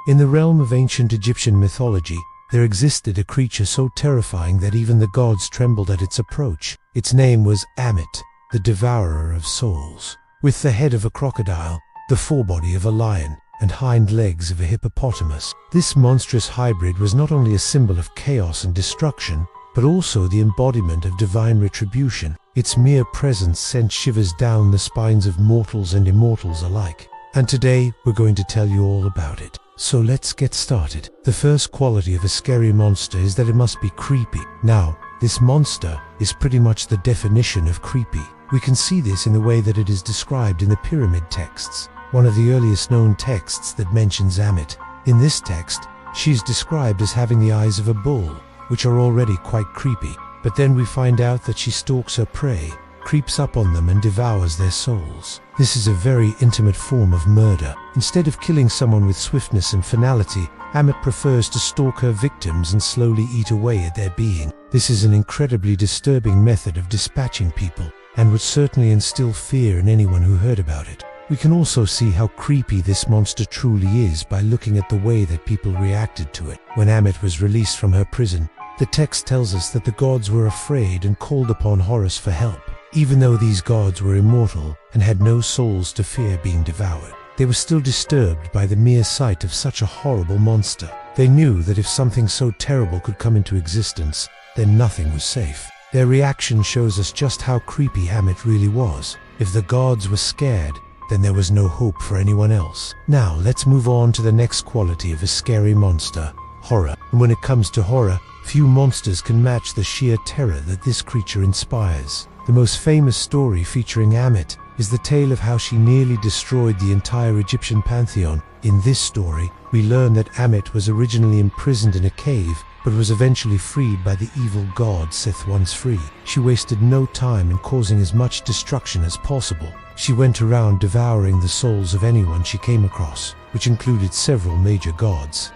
In the realm of ancient Egyptian mythology, there existed a creature so terrifying that even the gods trembled at its approach. Its name was Ammit, the Devourer of Souls. With the head of a crocodile, the forebody of a lion, and hind legs of a hippopotamus, this monstrous hybrid was not only a symbol of chaos and destruction, but also the embodiment of divine retribution. Its mere presence sent shivers down the spines of mortals and immortals alike. And today, we're going to tell you all about it. So let's get started. The first quality of a scary monster is that it must be creepy. Now, this monster is pretty much the definition of creepy. We can see this in the way that it is described in the pyramid texts, one of the earliest known texts that mentions Ammit. In this text, she is described as having the eyes of a bull, which are already quite creepy. But then we find out that she stalks her prey, creeps up on them and devours their souls. This is a very intimate form of murder. Instead of killing someone with swiftness and finality, Ammit prefers to stalk her victims and slowly eat away at their being. This is an incredibly disturbing method of dispatching people, and would certainly instill fear in anyone who heard about it. We can also see how creepy this monster truly is by looking at the way that people reacted to it. When Ammit was released from her prison, the text tells us that the gods were afraid and called upon Horus for help. Even though these gods were immortal and had no souls to fear being devoured, they were still disturbed by the mere sight of such a horrible monster. They knew that if something so terrible could come into existence, then nothing was safe. Their reaction shows us just how creepy Ammit really was. If the gods were scared, then there was no hope for anyone else. Now, let's move on to the next quality of a scary monster, horror. And when it comes to horror, few monsters can match the sheer terror that this creature inspires. The most famous story featuring Ammit is the tale of how she nearly destroyed the entire Egyptian pantheon. In this story, we learn that Ammit was originally imprisoned in a cave, but was eventually freed by the evil god Seth once free. She wasted no time in causing as much destruction as possible. She went around devouring the souls of anyone she came across, which included several major gods.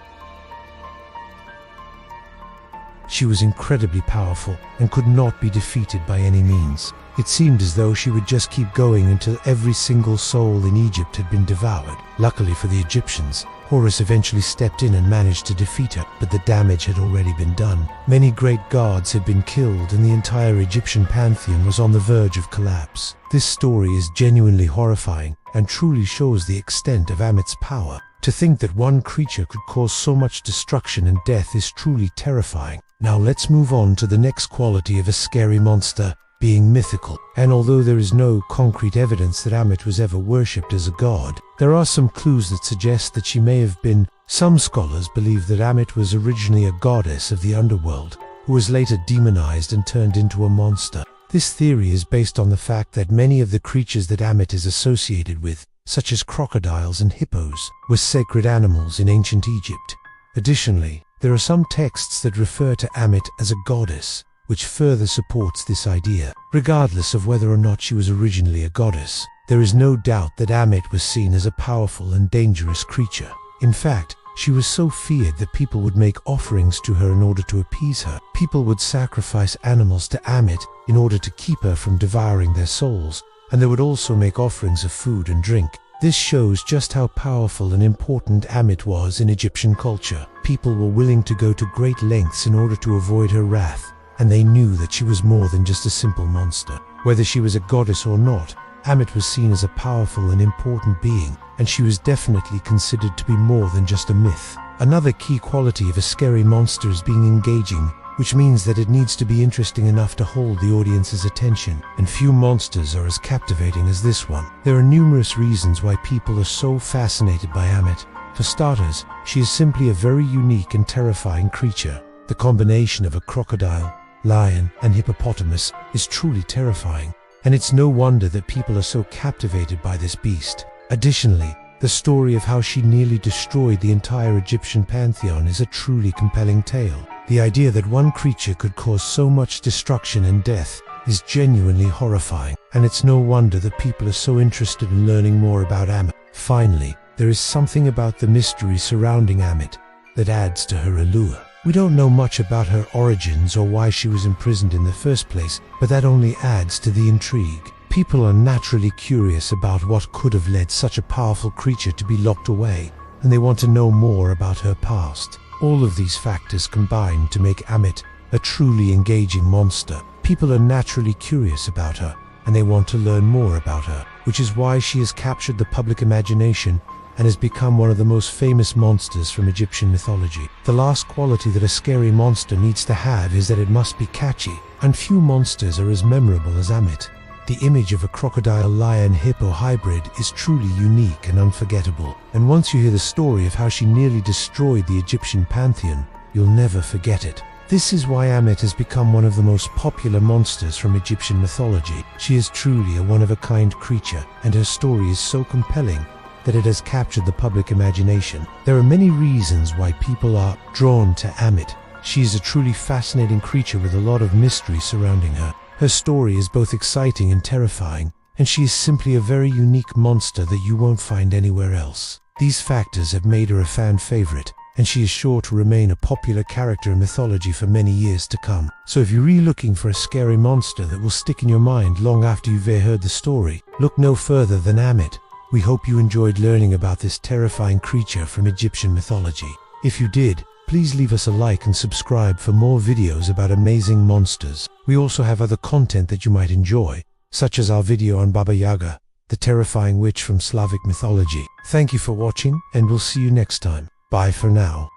She was incredibly powerful and could not be defeated by any means. It seemed as though she would just keep going until every single soul in Egypt had been devoured. Luckily for the Egyptians, Horus eventually stepped in and managed to defeat her, but the damage had already been done. Many great gods had been killed and the entire Egyptian pantheon was on the verge of collapse. This story is genuinely horrifying and truly shows the extent of Ammit's power. To think that one creature could cause so much destruction and death is truly terrifying. Now let's move on to the next quality of a scary monster, being mythical. And although there is no concrete evidence that Ammit was ever worshipped as a god, there are some clues that suggest that she may have been. Some scholars believe that Ammit was originally a goddess of the underworld, who was later demonized and turned into a monster. This theory is based on the fact that many of the creatures that Ammit is associated with, such as crocodiles and hippos, were sacred animals in ancient Egypt. Additionally, there are some texts that refer to Ammit as a goddess, which further supports this idea. Regardless of whether or not she was originally a goddess, there is no doubt that Ammit was seen as a powerful and dangerous creature. In fact, she was so feared that people would make offerings to her in order to appease her. People would sacrifice animals to Ammit in order to keep her from devouring their souls, and they would also make offerings of food and drink. This shows just how powerful and important Ammit was in Egyptian culture. People were willing to go to great lengths in order to avoid her wrath, and they knew that she was more than just a simple monster. Whether she was a goddess or not, Ammit was seen as a powerful and important being, and she was definitely considered to be more than just a myth. Another key quality of a scary monster is being engaging, which means that it needs to be interesting enough to hold the audience's attention, and few monsters are as captivating as this one. There are numerous reasons why people are so fascinated by Ammit. For starters, she is simply a very unique and terrifying creature. The combination of a crocodile, lion, and hippopotamus is truly terrifying, and it's no wonder that people are so captivated by this beast. Additionally, the story of how she nearly destroyed the entire Egyptian pantheon is a truly compelling tale. The idea that one creature could cause so much destruction and death is genuinely horrifying, and it's no wonder that people are so interested in learning more about Ammit. Finally, there is something about the mystery surrounding Ammit that adds to her allure. We don't know much about her origins or why she was imprisoned in the first place, but that only adds to the intrigue. People are naturally curious about what could have led such a powerful creature to be locked away, and they want to know more about her past. All of these factors combine to make Ammit a truly engaging monster. People are naturally curious about her, and they want to learn more about her, which is why she has captured the public imagination and has become one of the most famous monsters from Egyptian mythology. The last quality that a scary monster needs to have is that it must be catchy, and few monsters are as memorable as Ammit. The image of a crocodile-lion-hippo hybrid is truly unique and unforgettable, and once you hear the story of how she nearly destroyed the Egyptian pantheon, you'll never forget it. This is why Ammit has become one of the most popular monsters from Egyptian mythology. She is truly a one-of-a-kind creature, and her story is so compelling that it has captured the public imagination. There are many reasons why people are drawn to Ammit. She is a truly fascinating creature with a lot of mystery surrounding her. Her story is both exciting and terrifying, and she is simply a very unique monster that you won't find anywhere else. These factors have made her a fan favorite, and she is sure to remain a popular character in mythology for many years to come. So if you're really looking for a scary monster that will stick in your mind long after you've heard the story, look no further than Ammit. We hope you enjoyed learning about this terrifying creature from Egyptian mythology. If you did, please leave us a like and subscribe for more videos about amazing monsters. We also have other content that you might enjoy, such as our video on Baba Yaga, the terrifying witch from Slavic mythology. Thank you for watching, and we'll see you next time. Bye for now.